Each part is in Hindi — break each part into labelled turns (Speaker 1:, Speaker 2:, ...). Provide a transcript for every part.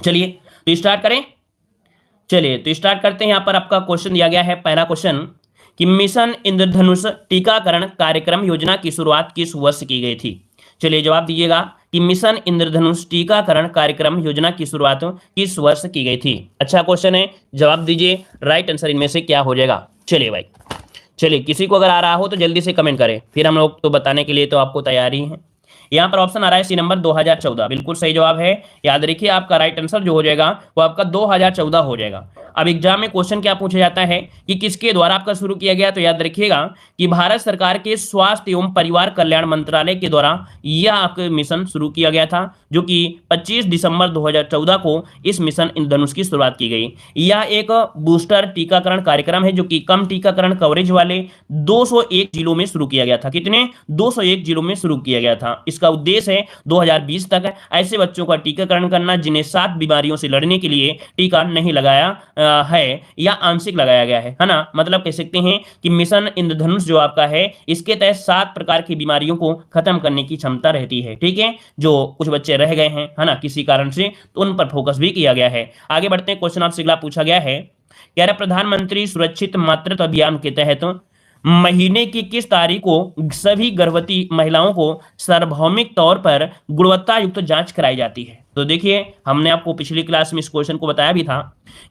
Speaker 1: चलिए तो स्टार्ट करें। चलिए तो स्टार्ट करते हैं। यहाँ पर आपका क्वेश्चन दिया गया है, पहला क्वेश्चन कि मिशन इंद्रधनुष टीकाकरण कार्यक्रम योजना की शुरुआत किस वर्ष की गई थी। चलिए जवाब दीजिएगा कि मिशन इंद्रधनुष टीकाकरण कार्यक्रम योजना की शुरुआत किस वर्ष की गई थी। अच्छा क्वेश्चन है, जवाब दीजिए। राइट आंसर इनमें से क्या हो जाएगा। चलिए भाई, चलिए किसी को अगर आ रहा हो तो जल्दी से कमेंट करें, फिर हम लोग तो बताने के लिए तो आपको तैयार ही है। यहाँ पर ऑप्शन आ रहा है सी नंबर 2014, बिल्कुल सही जवाब है। याद रखिए आपका राइट आंसर जो हो जाएगा वो आपका 2014 हो जाएगा। अब एग्जाम में क्वेश्चन क्या पूछा जाता है कि किसके द्वारा आपका शुरू किया गया, तो याद रखिएगा कि भारत सरकार के स्वास्थ्य एवं परिवार कल्याण मंत्रालय के द्वारा यह आपका मिशन शुरू किया गया था, जो कि 25 दिसंबर 2014 को इस मिशन इंद्रधनुष की शुरुआत की गई। यह एक बूस्टर टीकाकरण कार्यक्रम है जो कि कम टीकाकरण कवरेज वाले 201 जिलों में शुरू किया गया था। कितने? 201 जिलों में शुरू किया गया था। इसका उद्देश्य है 2020 तक ऐसे बच्चों का टीकाकरण करना जिन्हें 7 बीमारियों से लड़ने के लिए टीका नहीं लगाया है या आंशिक लगाया गया है ना। मतलब कह सकते हैं कि मिशन इंद्रधनुष जो आपका है इसके तहत 7 प्रकार की बीमारियों को खत्म करने की क्षमता रहती है। ठीक है, जो कुछ बच्चे रह गए हैं है ना किसी कारण से, तो उन पर फोकस भी किया गया है। आगे बढ़ते हैं, क्वेश्चन आपसे अगला पूछा गया है, कह रहा प्रधानमंत्री सुरक्षित मातृत्व अभियान के तहत महीने की किस तारीख को सभी गर्भवती महिलाओं को सार्वभौमिक तौर पर गुणवत्ता युक्त जांच कराई जाती है। तो देखिए हमने आपको पिछली क्लास में इस क्वेश्चन को बताया भी था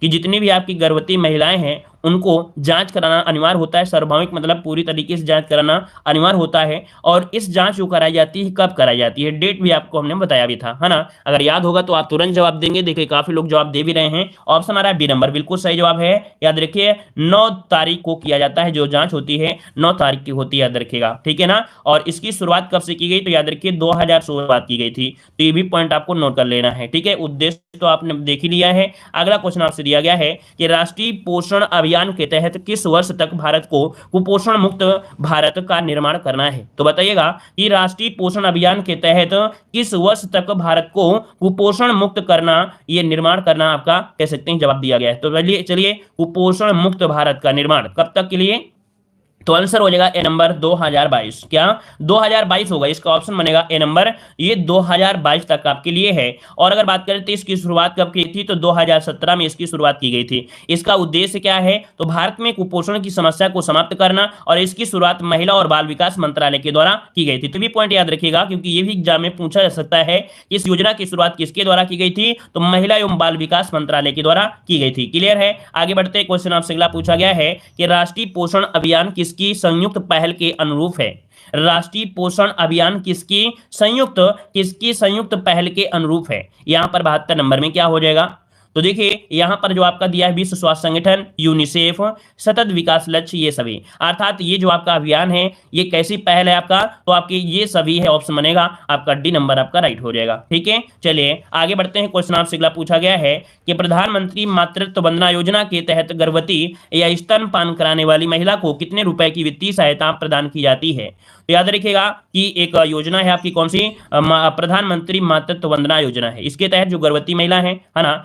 Speaker 1: कि जितनी भी आपकी गर्भवती महिलाएं हैं उनको जांच कराना अनिवार्य होता है। सार्वभौमिक मतलब पूरी तरीके से जांच कराना अनिवार्य होता है। और इस जांच जो कराई जाती है कब कराई जाती है, डेट भी आपको हमने बताया भी था है ना। अगर याद होगा तो आप तुरंत जवाब देंगे। देखिए काफी लोग जवाब दे भी रहे हैं। ऑप्शन आ रहा है बी नंबर, बिल्कुल सही जवाब है। याद रखिए 9 तारीख को किया जाता है, जो जांच होती है 9 तारीख की होती है, याद रखिएगा। ठीक है ना। और इसकी शुरुआत कब से की गई, तो याद रखिए 2016 बात की गई थी। तो ये भी पॉइंट आपको नोट कर लेना है। ठीक है, उद्देश्य तो आपने देख ही लिया है। अगला क्वेश्चन आपसे दिया गया है कि राष्ट्रीय पोषण अभियान के तहत किस वर्ष तक भारत को कुपोषण मुक्त भारत का निर्माण करना है। तो बताइएगा कि राष्ट्रीय पोषण अभियान के तहत किस वर्ष तक भारत को कुपोषण मुक्त करना, ये निर्माण करना आपका कह सकते हैं जवाब दिया गया है। तो चलिए कुपोषण मुक्त भारत का निर्माण कब तक के लिए, तो आंसर हो जाएगा ए नंबर 2022। क्या 2022 होगा, इसका ऑप्शन बनेगा ए नंबर। ये 2022 तक आपके लिए है। और अगर बात करें तो इसकी शुरुआत कब की थी, तो 2017 में इसकी शुरुआत की गई थी। इसका उद्देश्य क्या है, तो भारत में कुपोषण की समस्या को समाप्त करना, और इसकी शुरुआत महिला और बाल विकास मंत्रालय के द्वारा की गई थी। तो भी पॉइंट याद रखिएगा क्योंकि ये भी एग्जाम में पूछा जा सकता है कि इस योजना की शुरुआत किसके द्वारा की गई थी, तो महिला एवं बाल विकास मंत्रालय के द्वारा की गई थी। क्लियर है। आगे बढ़ते क्वेश्चन आपसे अगला पूछा गया है कि राष्ट्रीय पोषण अभियान की संयुक्त पहल के अनुरूप है। राष्ट्रीय पोषण अभियान किसकी संयुक्त पहल के अनुरूप है। यहां पर 72 नंबर में क्या हो जाएगा, तो देखिए यहां पर जो आपका दिया है विश्व स्वास्थ्य संगठन, यूनिसेफ, सतत विकास लक्ष्य, ये सभी, अर्थात ये जो आपका अभियान है ये कैसी पहल है आपका, तो आपके ये सभी है, ऑप्शन बनेगा आपका डी नंबर आपका राइट हो जाएगा। ठीक है, चलिए आगे बढ़ते हैं। क्वेश्चन आपसे अगला पूछा गया है कि प्रधानमंत्री मातृत्व वंदना योजना के तहत गर्भवती या स्तनपान कराने वाली महिला को कितने रुपए की वित्तीय सहायता प्रदान की जाती है। तो याद रखिएगा कि एक योजना है आपकी, कौन सी, प्रधानमंत्री मातृत्व वंदना योजना है। इसके तहत जो गर्भवती महिला है ना,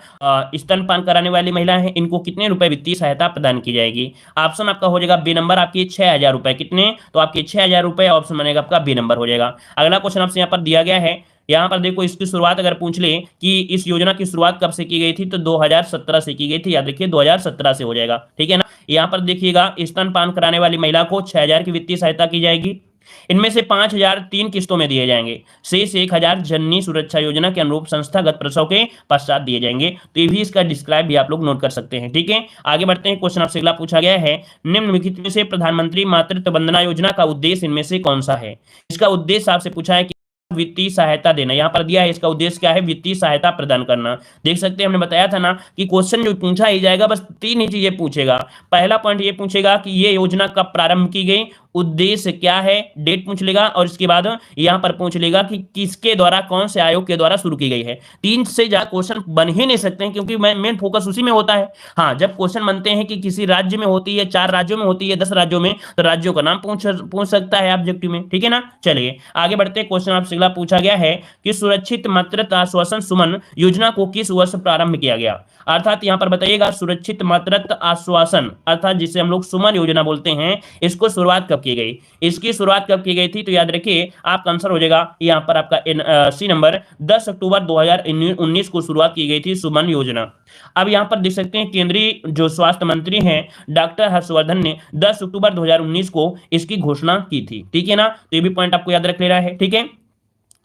Speaker 1: स्तनपान कराने वाली महिला है, इनको कितने रुपए वित्तीय सहायता प्रदान की जाएगी। ऑप्शन आपका हो जाएगा बी नंबर, आपकी 6000 रुपए। कितने, तो आपके 6000 रुपए, ऑप्शन बनेगा आपका बी नंबर हो जाएगा। अगला क्वेश्चन आपसे यहाँ पर दिया गया है, यहाँ पर देखो इसकी शुरुआत अगर पूछ ले कि इस योजना की शुरुआत कब से की गई थी, तो 2017 से की गई थी। याद रखिए 2017 से हो जाएगा। ठीक है ना। यहाँ पर देखिएगा स्तनपान कराने वाली महिला को 6000 की वित्तीय सहायता की जाएगी। इनमें से 5000 3 किस्तों में दिए जाएंगे, शेष 1000 जननी सुरक्षा योजना के अनुरूप संस्थागत प्रसव के पश्चात दिए जाएंगे। तो ये भी इसका डिस्क्राइब भी आप लोग नोट कर सकते हैं। ठीक है, आगे बढ़ते हैं। क्वेश्चन आपसे अगला पूछा गया है, निम्नलिखित में से प्रधानमंत्री मातृत्व वंदना योजना का उद्देश्य इनमें से कौन सा है। इसका उद्देश्य आपसे पूछा है कि वित्तीय सहायता देना, यहाँ पर दिया है इसका उद्देश्य क्या है, वित्तीय सहायता प्रदान करना। देख सकते हैं हमने बताया था ना कि क्वेश्चन जो पूछा ही जाएगा बस 3 ही चीजें पूछेगा। पहला पॉइंट ये पूछेगा कि ये योजना कब प्रारंभ की गई, उद्देश्य क्या है, डेट पूछ लेगा, और इसके बाद यहां पर पूछ लेगा कि किसके द्वारा, कौन से आयोग के द्वारा शुरू की गई है। 3 से ज्यादा क्वेश्चन बन ही नहीं सकते हैं क्योंकि मेन फोकस उसी में होता है। हाँ, जब क्वेश्चन बनते हैं कि किसी राज्य में होती है, 4 राज्यों में होती है, 10 राज्यों में, तो राज्यों का नाम पूछ सकता है ऑब्जेक्टिव में। ठीक है ना। चलिए आगे बढ़ते हैं। क्वेश्चन आपसे अगला पूछा गया है कि सुरक्षित मातृत्व आश्वासन सुमन योजना को किस वर्ष प्रारंभ किया गया। अर्थात यहां पर बताइएगा सुरक्षित मातृत्व आश्वासन, अर्थात जिसे हम लोग सुमन योजना बोलते हैं, इसको शुरुआत कब की गई? इसकी शुरुआत कब की गई थी? तो याद रखिए आपका आंसर हो जाएगा यहाँ पर आपका सी नंबर 10 अक्टूबर 2019 को शुरुआत की गई थी सुमन योजना। अब यहाँ पर देख सकते हैं केंद्रीय जो स्वास्थ्य मंत्री हैं डॉक्टर हर्षवर्धन ने 10 अक्टूबर 2019 को इसकी घोषणा की थी। ठीक है ना, तो ये भी पॉइंट आपको याद रख लेना है। ठीक है,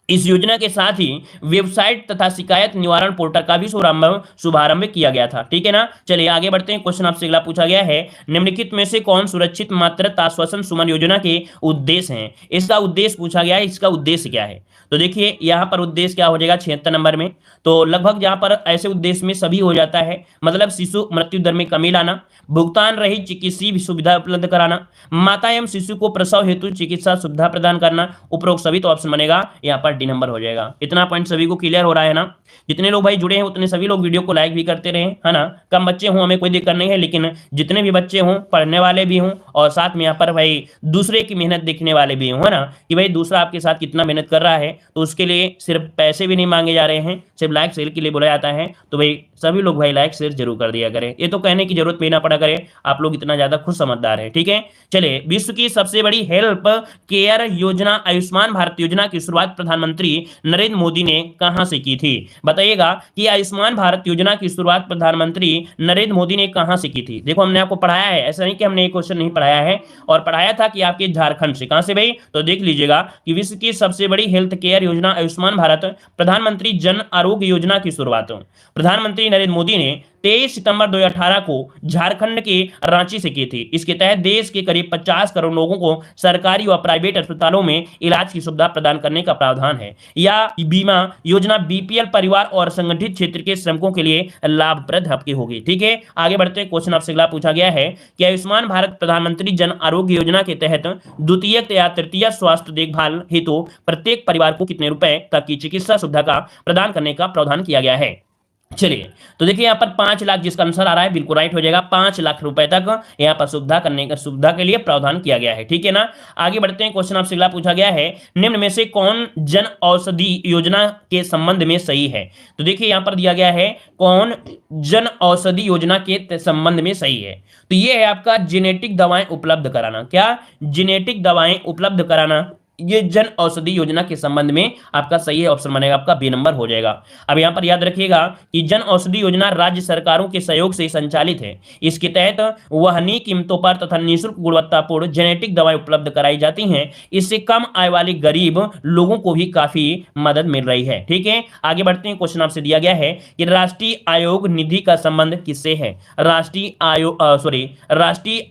Speaker 1: इस योजना के साथ ही वेबसाइट तथा शिकायत निवारण पोर्टल का भी शुभारंभ किया गया था। ठीक है ना, चलिए आगे बढ़ते हैं। क्वेश्चन आपसे अगला पूछा गया है, निम्नलिखित में से कौन सुरक्षित मातृत्व आश्वासन सुमन योजना के उद्देश्य हैं? इसका उद्देश्य पूछा गया है, इसका उद्देश्य क्या है? तो देखिए यहाँ पर उद्देश्य क्या हो जाएगा 76 नंबर में, तो लगभग यहाँ पर ऐसे उद्देश्य में सभी हो जाता है, मतलब शिशु मृत्यु दर में कमी लाना, भुगतान रहित चिकित्सीय सुविधा उपलब्ध कराना, माता एवं शिशु को प्रसव हेतु चिकित्सा सुविधा प्रदान करना। उपरोक्त सभी तो ऑप्शन बनेगा यहाँ पर डी नंबर हो जाएगा। इतना पॉइंट सभी को क्लियर हो रहा है ना? जितने लोग भाई जुड़े हैं उतने सभी लोग वीडियो को लाइक भी करते रहे, है ना। कम बच्चे हों हमें कोई दिक्कत नहीं है, लेकिन जितने भी बच्चे हों, पढ़ने वाले भी हों और साथ में यहाँ पर भाई दूसरे की मेहनत देखने वाले भी हों, है ना, कि भाई दूसरा आपके साथ कितना मेहनत कर रहा है, तो उसके लिए सिर्फ पैसे भी नहीं मांगे जा रहे हैं, सिर्फ लाइक शेयर के लिए बोला जाता है। तो भाई सभी लोग भाई लाइक शेयर जरूर कर दिया करें, ये तो कहने की जरूरत भी ना पड़ा करे, आप लोग इतना ज्यादा खुद समझदार है। ठीक है, चलिए विश्व की सबसे बड़ी हेल्थ केयर योजना आयुष्मान भारत योजना की शुरुआत प्रधानमंत्री नरेंद्र मोदी ने कहां से की थी? बताइएगा कि आयुष्मान भारत योजना की शुरुआत प्रधानमंत्री नरेंद्र मोदी ने कहां से की थी? देखो हमने आपको पढ़ाया है, ऐसा नहीं कि हमने ये क्वेश्चन नहीं पढ़ाया है, और पढ़ाया था कि आपके झारखंड से। कहां से भाई? तो देख लीजिएगा कि विश्व की सबसे बड़ी हेल्थ केयर योजना आयुष्मान भारत प्रधानमंत्री जन आरोग्य योजना की शुरुआत प्रधानमंत्री नरेंद्र मोदी ने 23 सितंबर 2018 को झारखंड के रांची से की थी। इसके तहत देश के करीब 50 करोड़ लोगों को सरकारी व प्राइवेट अस्पतालों में इलाज की सुविधा प्रदान करने का प्रावधान है। यह बीमा योजना बीपीएल परिवार और संगठित क्षेत्र के श्रमिकों के लिए लाभप्रद आपकी होगी। ठीक है, आगे बढ़ते हैं। क्वेश्चन आपसे अगला पूछा गया है कि आयुष्मान भारत प्रधानमंत्री जन आरोग्य योजना के तहत द्वितीय या तृतीय स्वास्थ्य देखभाल हेतु प्रत्येक परिवार को कितने रुपए तक की चिकित्सा सुविधा का प्रदान करने का प्रावधान किया गया है? चलिए, तो देखिए यहाँ पर 5 लाख जिसका आंसर आ रहा है बिल्कुल राइट हो जाएगा। 5 लाख रुपए तक यहाँ पर सुविधा के लिए प्रावधान किया गया है। ठीक है ना, आगे बढ़ते हैं। क्वेश्चन आपसे अगला पूछा गया है, निम्न में से कौन जन औषधि योजना के संबंध में सही है? तो देखिए यहाँ पर दिया गया है कौन जन औषधि योजना के संबंध में सही है, तो ये है आपका जेनेटिक दवाएं उपलब्ध कराना। क्या? जेनेटिक दवाएं उपलब्ध कराना, ये जन औषधि योजना के संबंध में आपका सही है, ऑप्शन बनेगा आपका बी नंबर हो जाएगा। अब यहां पर याद रखिएगा कि जन औषधि योजना राज्य सरकारों के सहयोग से संचालित है। इसके तहत वहनीय कीमतों पर तथा निःशुल्क गुणवत्तापूर्ण जेनेटिक दवाएं उपलब्ध कराई जाती हैं। इससे कम आय वाले गरीब लोगों को भी काफी मदद मिल रही है। ठीक है, आगे बढ़ते हैं। क्वेश्चन आपसे दिया गया है कि राष्ट्रीय आयोग निधि का संबंध किससे है? राष्ट्रीय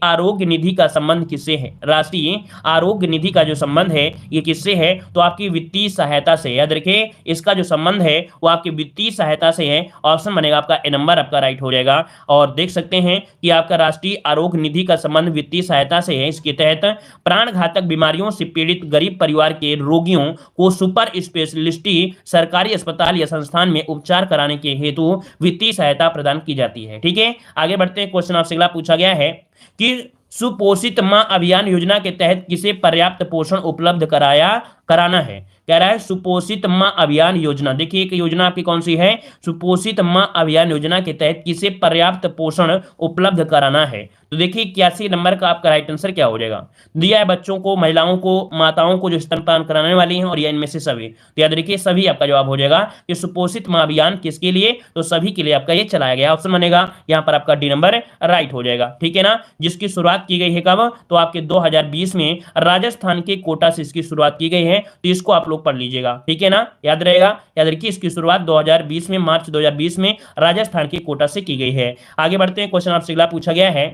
Speaker 1: आरोग्य निधि का संबंध किससे है? राष्ट्रीय आरोग्य निधि का जो संबंध है ये किससे है? तो आपकी वित्तीय सहायता से। याद रखिए इसका जो संबंध है वो आपकी वित्तीय सहायता से है, ऑप्शन बनेगा आपका ए नंबर आपका राइट हो जाएगा। और देख सकते हैं कि आपका राष्ट्रीय आरोग्य निधि का संबंध वित्तीय सहायता से है। इसके तहत प्राण घातक बीमारियों से पीड़ित गरीब परिवार के रोगियों को सुपर स्पेशलिटी सरकारी अस्पताल या संस्थान में उपचार कराने के हेतु वित्तीय सहायता प्रदान की जाती है। ठीक है, आगे बढ़ते हैं। क्वेश्चन आपसे अगला पूछा गया है कि सुपोषित मां अभियान योजना के तहत किसे पर्याप्त पोषण उपलब्ध कराना है? कह रहा है सुपोषित मां अभियान योजना। देखिए एक योजना आपकी कौन सी है? सुपोषित मां अभियान योजना के तहत किसे पर्याप्त पोषण उपलब्ध कराना है? तो देखिए 81 नंबर का आपका राइट आंसर क्या हो जाएगा? दिया है बच्चों को, महिलाओं को, माताओं को जो स्तनपान कराने वाली हैं, और या इनमें से सभी। तो याद रखिए सभी आपका जवाब हो जाएगा कि सुपोषित मां अभियान किसके लिए? तो सभी के लिए आपका ये चलाया गया, ऑप्शन बनेगा यहाँ पर आपका डी नंबर राइट हो जाएगा। ठीक है ना, जिसकी शुरुआत की गई है कब? तो आपके 2020 में राजस्थान के कोटा से इसकी शुरुआत की गई है, तो इसको आप लोग पढ़ लीजिएगा। ठीक है ना, याद रहेगा। याद रखिए इसकी शुरुआत 2020 में, मार्च 2020 में राजस्थान के कोटा से की गई है। आगे बढ़ते हैं। क्वेश्चन आपसे अगला पूछा गया है,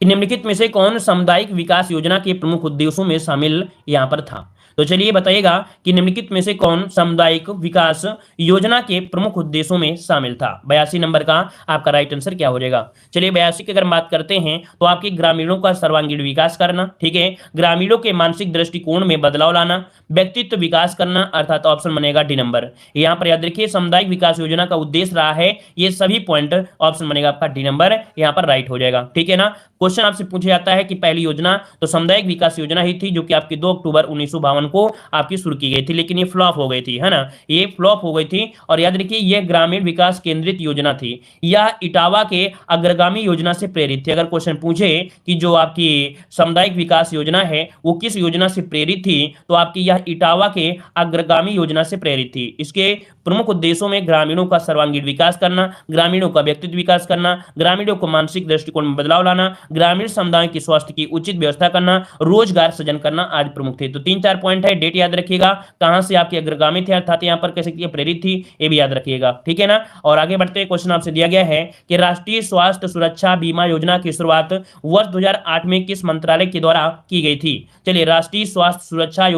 Speaker 1: निम्नलिखित में से कौन सामुदायिक विकास योजना के प्रमुख उद्देश्यों में शामिल यहां पर था? तो चलिए बताइएगा कि निम्नलिखित में से कौन सामुदायिक विकास योजना के प्रमुख उद्देश्यों में शामिल था? 82 नंबर का आपका राइट आंसर क्या हो जाएगा? चलिए 82 की अगर बात करते हैं तो आपके ग्रामीणों का सर्वांगीण विकास करना। ठीक है, ग्रामीणों के मानसिक दृष्टिकोण में बदलाव लाना, व्यक्तित्व विकास करना, अर्थात ऑप्शन बनेगा डी नंबर। यहाँ पर याद रखिए सामुदायिक विकास योजना का उद्देश्य रहा है ये सभी पॉइंट, ऑप्शन बनेगा आपका डी नंबर, यहाँ पर राइट हो जाएगा। ठीक है ना। क्वेश्चन आपसे पूछा जाता है कि पहली योजना तो सामुदायिक विकास योजना ही थी, जो कि आपकी 2 अक्टूबर 1952 को आपकी शुरू की गई थी, लेकिन ये फ्लॉप हो गई थी, है ना, ये फ्लॉप हो गई थी। और याद रखिए ये ग्रामीण विकास केंद्रित योजना थी, यह इटावा के अग्रगामी योजना से प्रेरित थी। अगर क्वेश्चन पूछे कि जो आपकी सामुदायिक विकास योजना है वो किस योजना से प्रेरित थी, तो आपकी यह इटावा के अग्रगामी योजना से प्रेरित थी। इसके प्रमुख उद्देश्यों में ग्रामीणों का सर्वांगीण विकास करना, ग्रामीणों का व्यक्तित्व विकास करना, ग्रामीणों को मानसिक दृष्टिकोण में बदलाव लाना, ग्रामीण समुदाय की स्वास्थ्य की उचित व्यवस्था करना, रोजगार सृजन करना आदि प्रमुख थे। तो 3-4 पॉइंट है, डेट याद रखिएगा, कहां से आपकी अग्रगामी थे अर्थात यहाँ पर कैसे प्रेरित थी, ये भी याद रखिएगा। ठीक है ना। और आगे बढ़ते हैं, क्वेश्चन आपसे दिया गया है कि राष्ट्रीय स्वास्थ्य सुरक्षा बीमा योजना की शुरुआत वर्ष 2008 में किस मंत्रालय के द्वारा की गई थी। चलिए, राष्ट्रीय स्वास्थ्य सुरक्षा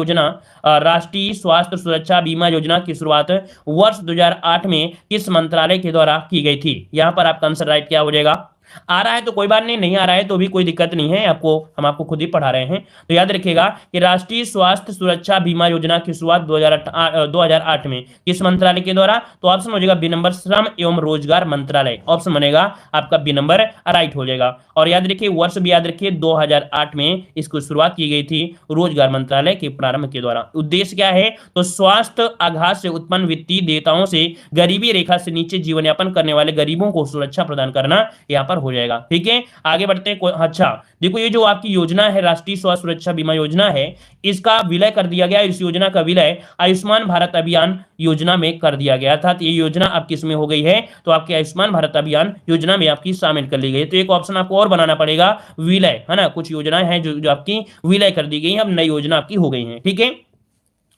Speaker 1: बीमा योजना की शुरुआत वर्ष 2008 में किस मंत्रालय के द्वारा की गई थी। यहां पर आपका आंसर राइट क्या हो जाएगा। आ रहा है तो कोई बात नहीं, नहीं आ रहा है तो भी कोई दिक्कत नहीं है, हम आपको खुद ही पढ़ा रहे हैं। तो याद रखिएगा कि राष्ट्रीय स्वास्थ्य सुरक्षा बीमा योजना की शुरुआत 2008 में किस मंत्रालय के द्वारा, तो ऑप्शन हो जाएगा बी नंबर, श्रम एवं रोजगार मंत्रालय, ऑप्शन बनेगा आपका बी नंबर, राइट हो जाएगा। और याद रखिए वर्ष भी याद रखिए 2008 में इसकी शुरुआत की गई थी रोजगार मंत्रालय के प्रारंभ के द्वारा। उद्देश्य क्या है, तो स्वास्थ्य आघात से उत्पन्न वित्तीय देयताओं से गरीबी रेखा से नीचे जीवन यापन करने वाले गरीबों को सुरक्षा प्रदान करना यहाँ पर हो जाएगा। ठीक है, आगे बढ़ते हैं। अच्छा देखो, ये जो आपकी योजना है राष्ट्रीय स्वास्थ्य सुरक्षा बीमा योजना है, इसका विलय कर दिया गया। इस योजना का विलय आयुष्मान भारत अभियान योजना में कर दिया गया था। तो ये योजना अब किस में हो गई है, तो आपके आयुष्मान भारत अभियान योजना में आपकी शामिल कर ली गई। तो एक ऑप्शन आपको और बनाना पड़ेगा, विलय, है ना। कुछ योजनाएं हैं जो आपकी विलय कर दी गई है, अब नई योजना आपकी हो गई है। ठीक है,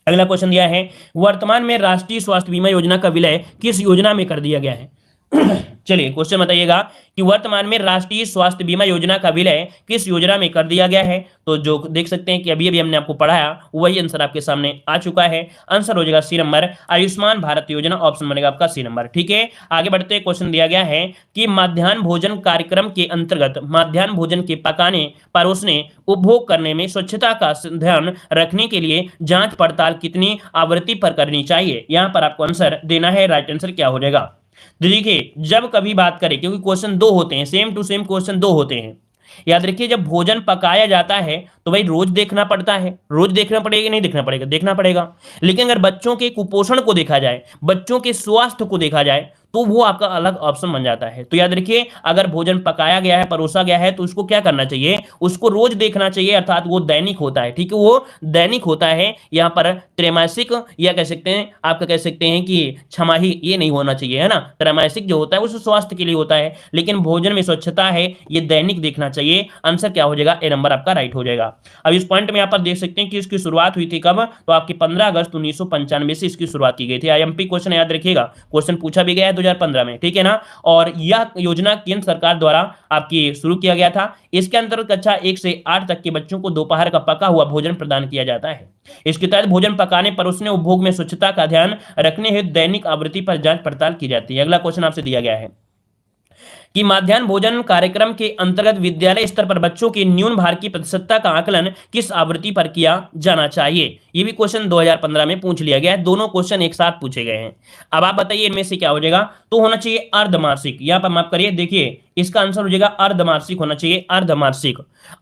Speaker 1: अगला क्वेश्चन दिया है, वर्तमान में राष्ट्रीय स्वास्थ्य बीमा योजना का विलय किस योजना में कर दिया गया है। चलिए क्वेश्चन बताइएगा कि वर्तमान में राष्ट्रीय स्वास्थ्य बीमा योजना का विलय किस योजना में कर दिया गया है। तो जो देख सकते हैं कि अभी अभी हमने आपको पढ़ाया वही आंसर आपके सामने आ चुका है। आंसर हो जाएगा सी नंबर, आयुष्मान भारत योजना, ऑप्शन बनेगा आपका सी नंबर। ठीक है, आगे बढ़ते हैं। क्वेश्चन दिया गया है कि मध्याह्न भोजन कार्यक्रम के अंतर्गत मध्याह्न भोजन के पकाने, परोसने, उपभोग करने में स्वच्छता का ध्यान रखने के लिए जांच पड़ताल कितनी आवृत्ति पर करनी चाहिए। यहां पर आपको आंसर देना है, राइट आंसर क्या हो जाएगा। देखिए जब कभी बात करें, क्योंकि क्वेश्चन 2 होते हैं, सेम टू सेम क्वेश्चन 2 होते हैं, याद रखिए जब भोजन पकाया जाता है तो भाई रोज देखना पड़ता है, रोज देखना पड़ेगा नहीं देखना पड़ेगा, देखना पड़ेगा। लेकिन अगर बच्चों के कुपोषण को देखा जाए, बच्चों के स्वास्थ्य को देखा जाए, तो वो आपका अलग ऑप्शन बन जाता है। तो याद रखिए अगर भोजन पकाया गया है, परोसा गया है, तो उसको क्या करना चाहिए, उसको रोज देखना चाहिए, अर्थात वो दैनिक होता है। ठीक है, वो दैनिक होता है। यहाँ पर त्रैमासिक या कह सकते हैं, आपका कह सकते हैं कि छमाही, ये नहीं होना चाहिए, है ना। त्रैमासिक जो होता है वो स्वास्थ्य के लिए होता है, लेकिन भोजन में स्वच्छता है ये दैनिक देखना चाहिए। आंसर क्या हो जाएगा, ए नंबर आपका राइट हो जाएगा। अब इस पॉइंट में यहाँ पर देख सकते हैं कि इसकी शुरुआत हुई थी कब, तो आपकी 15 अगस्त 1995 से इसकी शुरुआत की गई थी। आईएमपी क्वेश्चन याद रखिएगा, क्वेश्चन पूछा भी गया है 2015 में। ठीक है ना। और यह योजना केंद्र सरकार द्वारा आपकी शुरू किया गया था। इसके अंतर्गत कक्षा 1 से 8 तक के बच्चों को दोपहर का पका हुआ भोजन प्रदान किया जाता है। इसके तहत भोजन पकाने, परोसने, उपभोग में स्वच्छता का ध्यान रखने हेतु दैनिक आवृत्ति पर जांच पड़ताल की जाती है। अगला क्वेश्चन आपसे दिया गया है कि मध्याह्न भोजन कार्यक्रम के अंतर्गत विद्यालय स्तर पर बच्चों के न्यून भार की प्रतिशतता का आकलन किस आवृत्ति पर किया जाना चाहिए। ये भी क्वेश्चन 2015 में पूछ लिया गया है, दोनों क्वेश्चन एक साथ पूछे गए हैं। अब आप बताइए इनमें से क्या हो जाएगा, तो होना चाहिए अर्धमासिक। यहां पर माफ करिए, देखिए इसका आंसर हो जाएगा अर्धमासिक होना चाहिए, अर्धमासिक,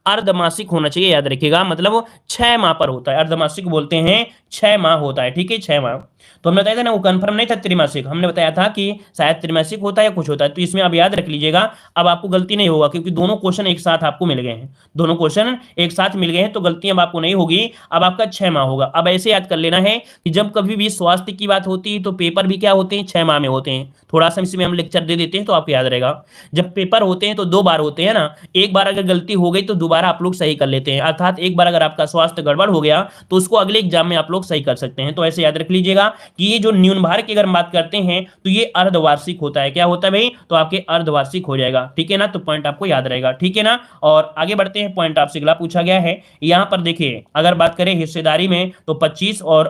Speaker 1: अर्धमासिक होना चाहिए। याद रखिएगा मतलब 6 माह पर होता है, अर्धमासिक बोलते हैं 6 माह होता है। ठीक है, 6 माह। तो हमने बताया था ना, वो कंफर्म नहीं था त्रिमासिक, हमने बताया था कि शायद त्रिमासिक होता है या कुछ होता है। तो इसमें आप याद रख लीजिएगा, अब आपको गलती नहीं होगा क्योंकि दोनों क्वेश्चन एक साथ आपको मिल गए हैं, दोनों क्वेश्चन एक साथ मिल गए हैं, तो गलती अब आपको नहीं होगी। अब आपका 6 माह होगा। अब ऐसे याद कर लेना है कि जब कभी भी स्वास्थ्य की बात होती है तो पेपर भी क्या होते हैं, 6 माह में होते हैं। थोड़ा सा इसमें हम लेक्चर दे देते हैं तो आपको याद रहेगा। जब पेपर होते हैं तो 2 बार होते हैं ना, एक बार अगर गलती हो गई तो दोबारा आप लोग सही कर लेते हैं, अर्थात एक बार अगर आपका स्वास्थ्य गड़बड़ हो गया तो उसको अगले एग्जाम में आप लोग सही कर सकते हैं। तो ऐसे याद रख लीजिएगा कि ये जो न्यून भार की अगर बात करते हैं तो ये अर्धवार्षिक होता है। क्या होता है भाई, तो आपके अर्धवार्षिक हो जाएगा। ठीक है ना, तो पॉइंट आपको याद रहेगा। ठीक है ना, और आगे बढ़ते हैं। पॉइंट आपसे अगला पूछा गया है, यहाँ पर देखिए अगर बात करें हिस्सेदारी में तो 75 और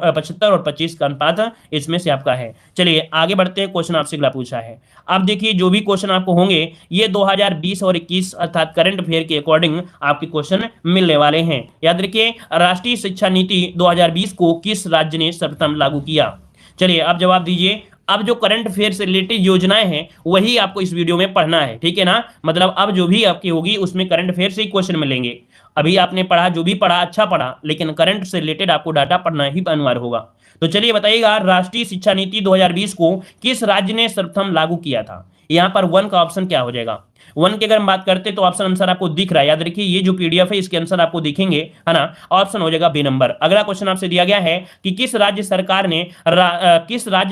Speaker 1: 25 का अनुपात इसमें से आपका है। चलिए आगे बढ़ते हैं, क्वेश्चन आपसे अगला पूछा है। अब देखिए जो भी क्वेश्चन आपको होंगे ये 2020 और 21 अर्थात करंट अफेयर के अकॉर्डिंग आपके क्वेश्चन मिलने वाले हैं। याद रखिए, राष्ट्रीय शिक्षा नीति 2020 को किस राज्य ने सर्वप्रथम लागू किया? चलिए अब जवाब दीजिए। अब जो करंट अफेयर से रिलेटेड योजनाएं हैं वही आपको इस वीडियो में पढ़ना है, ठीक है ना? मतलब अब जो भी आपकी होगी उसमें करंट अफेयर से ही क्वेश्चन मिलेंगे। अभी आपने पढ़ा, जो भी पढ़ा अच्छा पढ़ा, लेकिन करंट से रिलेटेड आपको डाटा पढ़ना ही अनिवार्य होगा। तो चलिए बताइएगा, राष्ट्रीय शिक्षा नीति 2020 को किस राज्य ने सर्वप्रथम लागू किया था? यहाँ पर 1 का ऑप्शन क्या हो जाएगा? 1 की अगर हम बात करते तो ऑप्शन आंसर आपको दिख रहा है, याद रखिए ये जो पीडीएफ है इसके आंसर आपको दिखेंगे, है ना? ऑप्शन हो जाएगा बी नंबर। अगला क्वेश्चन आपसे दिया गया है कि किस राज्य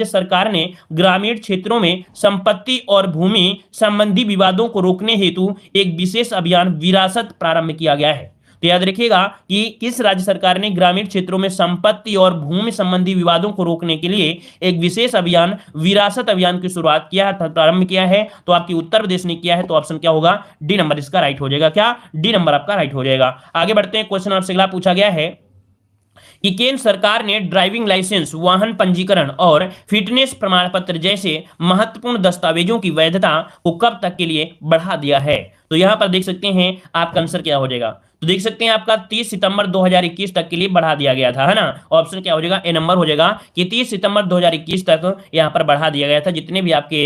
Speaker 1: सरकार ने ग्रामीण क्षेत्रों में संपत्ति और भूमि संबंधी विवादों को रोकने हेतु एक विशेष अभियान विरासत प्रारंभ किया गया है? तो याद रखिएगा कि किस राज्य सरकार ने ग्रामीण क्षेत्रों में संपत्ति और भूमि संबंधी विवादों को रोकने के लिए एक विशेष अभियान विरासत अभियान की शुरुआत किया है, प्रारंभ किया है? तो आपकी उत्तर प्रदेश ने किया है, तो ऑप्शन क्या होगा? डी नंबर इसका राइट हो जाएगा। क्या? डी नंबर आपका राइट हो जाएगा। आगे बढ़ते हैं, क्वेश्चन आपसे अगला पूछा गया है कि केंद्र सरकार ने ड्राइविंग लाइसेंस, वाहन पंजीकरण और फिटनेस प्रमाण पत्र जैसे महत्वपूर्ण दस्तावेजों की वैधता को कब तक के लिए बढ़ा दिया है? तो यहां पर देख सकते हैं आपका आंसर क्या हो जाएगा। तो देख सकते हैं आपका 30 सितंबर 2021 तक के लिए बढ़ा दिया गया था, है ना? ऑप्शन क्या हो जाएगा? ए नंबर हो जाएगा कि 30 सितंबर 2021 तक यहां पर बढ़ा दिया गया था। जितने भी आपके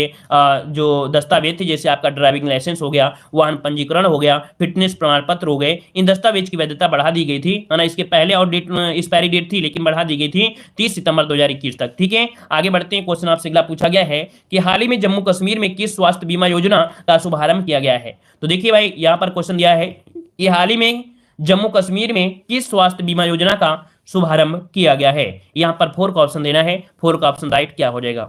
Speaker 1: जो दस्तावेज थे, जैसे आपका ड्राइविंग लाइसेंस हो गया, वाहन पंजीकरण हो गया, फिटनेस प्रमाण पत्र हो गए, इन दस्तावेज की वैधता बढ़ा दी गई थी, है ना? इसके पहले और डेट एक्सपायरी डेट थी, लेकिन बढ़ा दी गई थी 30 सितंबर 2021 तक। ठीक है, आगे बढ़ते हैं। क्वेश्चन आपसे अगला पूछा गया है कि हाल ही में जम्मू कश्मीर में किस स्वास्थ्य बीमा योजना का शुभारंभ किया गया है? तो देखिए भाई, यहाँ पर क्वेश्चन दिया है कि हाल ही में जम्मू कश्मीर में किस स्वास्थ्य बीमा योजना का शुभारंभ किया गया है? यहां पर 4 का ऑप्शन देना है। 4 का ऑप्शन राइट क्या हो जाएगा?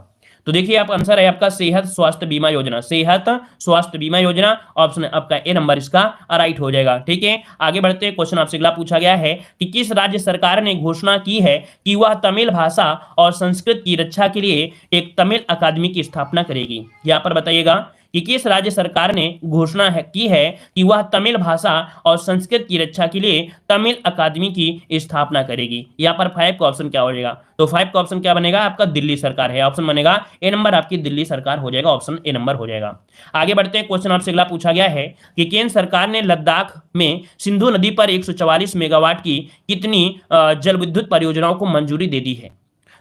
Speaker 1: तो देखिए आप आंसर है आपका सेहत स्वास्थ्य बीमा योजना, सेहत स्वास्थ्य बीमा योजना। ऑप्शन आपका ए नंबर इसका राइट हो जाएगा। ठीक है, आगे बढ़ते हैं। क्वेश्चन आपसे अगला पूछा गया है कि किस राज्य सरकार ने घोषणा की है कि वह तमिल भाषा और संस्कृत की रक्षा के लिए एक तमिल अकादमी की स्थापना करेगी? यहां पर बताइएगा कि किस राज्य सरकार ने घोषणा की है कि वह तमिल भाषा और संस्कृत की रक्षा के लिए तमिल अकादमी की स्थापना करेगी? यहाँ पर 5 का ऑप्शन क्या हो जाएगा? तो 5 का ऑप्शन क्या बनेगा? आपका दिल्ली सरकार है। ऑप्शन बनेगा ए नंबर, आपकी दिल्ली सरकार हो जाएगा। ऑप्शन ए नंबर हो जाएगा। आगे बढ़ते हैं। क्वेश्चन आपसे अगला पूछा गया है कि केंद्र सरकार ने लद्दाख में सिंधु नदी पर 144 मेगावाट की कितनी जल विद्युत परियोजनाओं को मंजूरी दे दी है?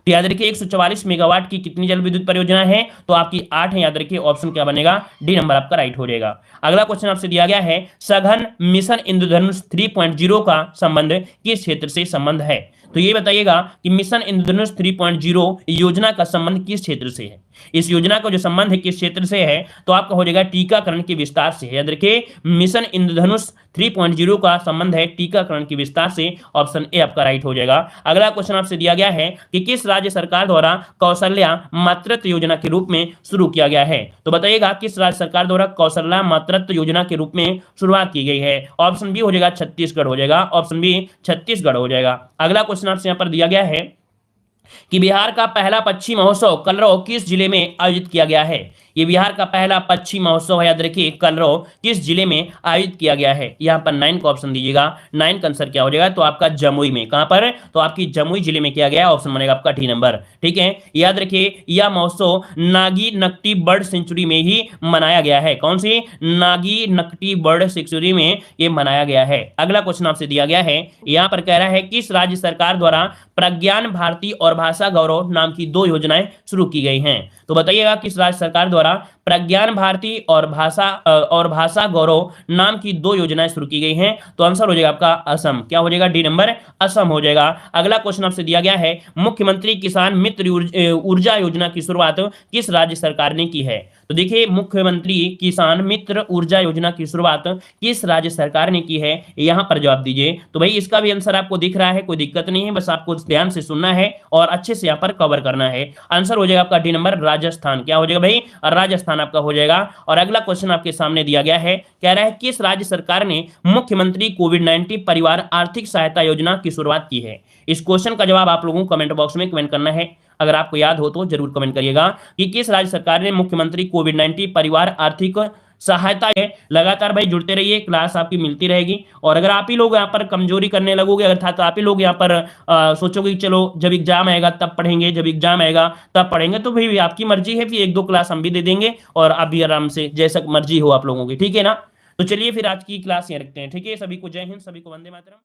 Speaker 1: तो याद रखिए 144 मेगावाट की कितनी जल विद्युत परियोजना है? तो आपकी 8 है। याद रखिए ऑप्शन क्या बनेगा? डी नंबर आपका राइट हो जाएगा। अगला क्वेश्चन आपसे दिया गया है सघन मिशन इंद्रधनुष 3.0 का संबंध किस क्षेत्र से संबंध है? तो ये बताइएगा कि मिशन इंद्रधनुष 3.0 योजना का संबंध किस क्षेत्र से है? इस योजना का जो संबंध है किस क्षेत्र से है? तो आपका हो जाएगा टीकाकरण के विस्तार से। याद रखिए मिशन इंद्रधनुष 3.0 का संबंध है टीकाकरण के विस्तार से। ऑप्शन ए आपका राइट हो जाएगा। अगला क्वेश्चन आपसे दिया गया है कि किस राज्य सरकार द्वारा कौशल्या मातृत्व योजना के रूप में शुरू किया गया है? तो बताइएगा किस राज्य सरकार द्वारा कौशल्या मातृत्व योजना के रूप में शुरुआत की गई है? ऑप्शन बी हो जाएगा छत्तीसगढ़ हो जाएगा। ऑप्शन बी छत्तीसगढ़ हो जाएगा। अगला क्वेश्चन आपसे यहाँ पर दिया गया है कि बिहार का पहला पक्षी महोत्सव कलरव किस जिले में आयोजित किया गया है? ये बिहार का पहला पक्षी महोत्सव है, याद रखिए कलरव किस जिले में आयोजित किया गया है? यहाँ पर 9 का ऑप्शन दीजिएगा। 9 का आंसर क्या हो जाएगा? तो आपका जमुई में। कहां पर? तो आपकी जमुई जिले में किया गया। ऑप्शन बनेगा आपका डी नंबर। ठीक है, याद रखिए यह महोत्सव नागी नकटी बर्ड सेंचुरी में ही मनाया गया है। कौन सी? नागी नकटी बर्ड सेंचुरी में ये मनाया गया है। अगला क्वेश्चन आपसे दिया गया है, यहाँ पर कह रहा है किस राज्य सरकार द्वारा प्रज्ञान भारती और भाषा गौरव नाम की 2 योजनाएं शुरू की गई हैं? तो बताइएगा किस राज्य सरकार द्वारा प्रज्ञान भारती और भाषा गौरव नाम की 2 योजनाएं शुरू की गई हैं? तो आंसर हो जाएगा आपका असम। क्या हो जाएगा? डी नंबर असम हो जाएगा। अगला क्वेश्चन आपसे दिया गया है मुख्यमंत्री किसान मित्र ऊर्जा योजना की शुरुआत किस राज्य सरकार ने की है? तो देखिए मुख्यमंत्री किसान मित्र ऊर्जा योजना की शुरुआत किस राज्य सरकार ने की है? यहां पर जवाब दीजिए। तो भाई इसका भी आंसर आपको दिख रहा है, कोई दिक्कत नहीं है, बस आपको ध्यान से सुनना है और अच्छे से यहाँ पर कवर करना है। आंसर हो जाएगा आपका डी नंबर राजस्थान। क्या हो जाएगा भाई? राजस्थान आपका हो जाएगा। और अगला क्वेश्चन आपके सामने दिया गया है, कह रहा है किस राज्य सरकार ने मुख्यमंत्री कोविड-19 परिवार आर्थिक सहायता योजना की शुरुआत की है? इस क्वेश्चन का जवाब आप लोगों को कमेंट बॉक्स में कमेंट करना है। अगर आपको याद हो तो जरूर कमेंट करिएगा कि किस राज्य सरकार ने मुख्यमंत्री कोविड-19 परिवार आर्थिक सहायता है। लगातार भाई जुड़ते रहिए, क्लास आपकी मिलती रहेगी। और अगर आप ही लोग यहाँ पर कमजोरी करने लगोगे, अर्थात आप ही लोग यहाँ पर सोचोगे कि चलो जब एग्जाम आएगा तब पढ़ेंगे, जब एग्जाम आएगा तब पढ़ेंगे, तो भाई आपकी मर्जी है, फिर एक दो क्लास हम भी दे देंगे और आप भी आराम से जैसा मर्जी हो आप लोगों की, ठीक है ना। तो चलिए फिर आज की क्लास यहाँ रखते हैं, ठीक है। सभी को जय हिंद, सभी को वंदे मातरम।